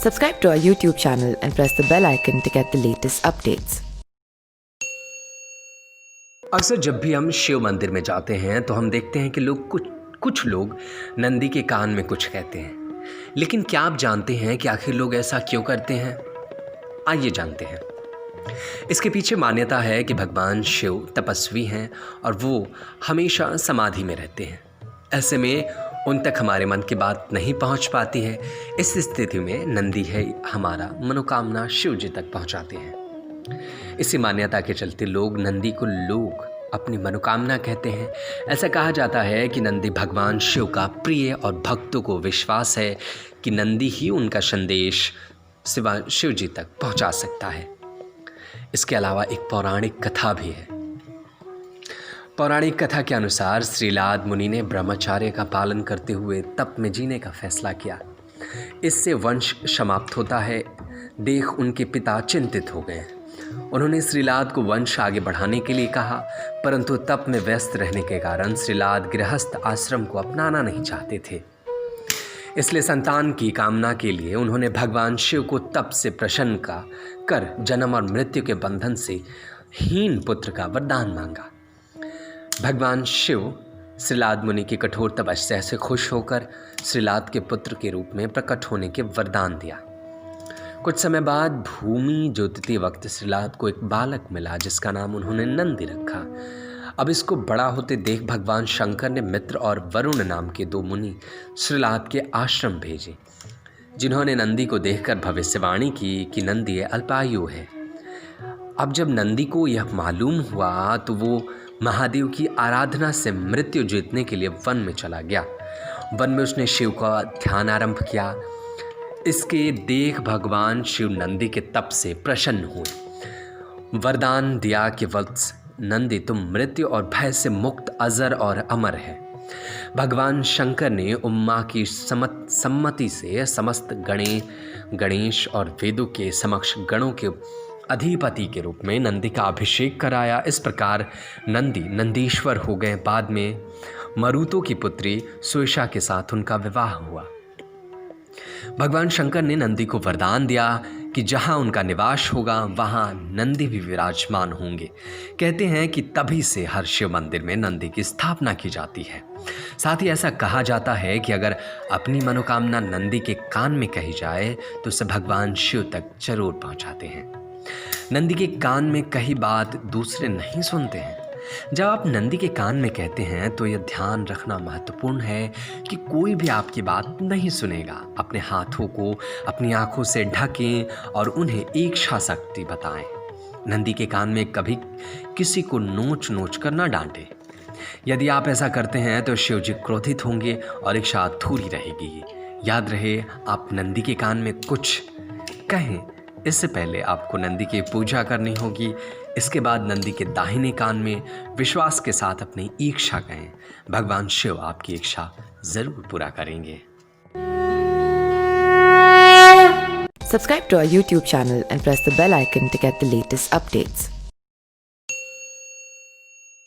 Subscribe to our YouTube channel and press the bell icon to get the latest updates. अक्सर जब भी हम शिव मंदिर में जाते हैं तो हम देखते हैं कि कुछ लोग नंदी के कान में कुछ कहते हैं। लेकिन क्या आप जानते हैं कि आखिर लोग ऐसा क्यों करते हैं? आइए जानते हैं। इसके पीछे मान्यता है कि भगवान शिव तपस्वी हैं और वो हमेशा समाधि में रहते हैं। ऐसे में उन तक हमारे मन की बात नहीं पहुंच पाती है। इस स्थिति में नंदी है हमारा मनोकामना शिव जी तक पहुंचाते हैं। इसी मान्यता के चलते नंदी को अपनी मनोकामना कहते हैं। ऐसा कहा जाता है कि नंदी भगवान शिव का प्रिय और भक्तों को विश्वास है कि नंदी ही उनका संदेश शिव जी तक पहुंचा सकता है। इसके अलावा एक पौराणिक कथा भी है। पौराणिक कथा के अनुसार श्रीलाद मुनि ने ब्रह्मचार्य का पालन करते हुए तप में जीने का फैसला किया। इससे वंश समाप्त होता है देख उनके पिता चिंतित हो गए। उन्होंने श्रीलाद को वंश आगे बढ़ाने के लिए कहा, परंतु तप में व्यस्त रहने के कारण श्रीलाद गृहस्थ आश्रम को अपनाना नहीं चाहते थे। इसलिए संतान की कामना के लिए उन्होंने भगवान शिव को तप से प्रसन्न कर जन्म और मृत्यु के बंधन से हीन पुत्र का वरदान मांगा। भगवान शिव श्रीलाद मुनि की कठोर तपस्या से खुश होकर श्रीलाद के पुत्र के रूप में प्रकट होने के वरदान दिया। कुछ समय बाद भूमि जोतते वक्त श्रीलाद को एक बालक मिला जिसका नाम उन्होंने नंदी रखा। अब इसको बड़ा होते देख भगवान शंकर ने मित्र और वरुण नाम के 2 मुनि श्रीलाद के आश्रम भेजे, जिन्होंने नंदी को देखकर भविष्यवाणी की कि नंदी अल्पायु है। अब जब नंदी को यह मालूम हुआ तो वो महादेव की आराधना से मृत्यु जीतने के लिए वन में चला गया। वन में उसने शिव का ध्यान आरंभ किया। इसके देख भगवान शिव नंदी के तप से प्रसन्न हुए। वरदान दिया कि वत्स नंदी तुम मृत्यु और भय से मुक्त अजर और अमर है। भगवान शंकर ने उम्मा की सम्मति से समस्त गणेश और वेदों के समक्ष गणों के अधिपति के रूप में नंदी का अभिषेक कराया। इस प्रकार नंदी नंदीश्वर हो गए। बाद में मरुतों की पुत्री सुयशा के साथ उनका विवाह हुआ। भगवान शंकर ने नंदी को वरदान दिया कि जहां उनका निवास होगा वहां नंदी भी विराजमान होंगे। कहते हैं कि तभी से हर शिव मंदिर में नंदी की स्थापना की जाती है। साथ ही ऐसा कहा जाता है कि अगर अपनी मनोकामना नंदी के कान में कही जाए तो उसे भगवान शिव तक जरूर पहुंचाते हैं। नंदी के कान में कही बात दूसरे नहीं सुनते हैं। जब आप नंदी के कान में कहते हैं तो यह ध्यान रखना महत्वपूर्ण है कि कोई भी आपकी बात नहीं सुनेगा। अपने हाथों को अपनी आंखों से ढकें और उन्हें इच्छा शक्ति बताएं। नंदी के कान में कभी किसी को नोच कर ना डांटें। यदि आप ऐसा करते हैं तो शिव जी क्रोधित होंगे और इच्छा अधूरी रहेगी। याद रहे, आप नंदी के कान में कुछ कहें इससे पहले आपको नंदी की पूजा करनी होगी। इसके बाद नंदी के दाहिने कान में विश्वास के साथ अपनी इच्छा कहें। भगवान शिव आपकी इच्छा जरूर पूरा करेंगे। Subscribe to our YouTube channel and press the bell icon to get the latest updates.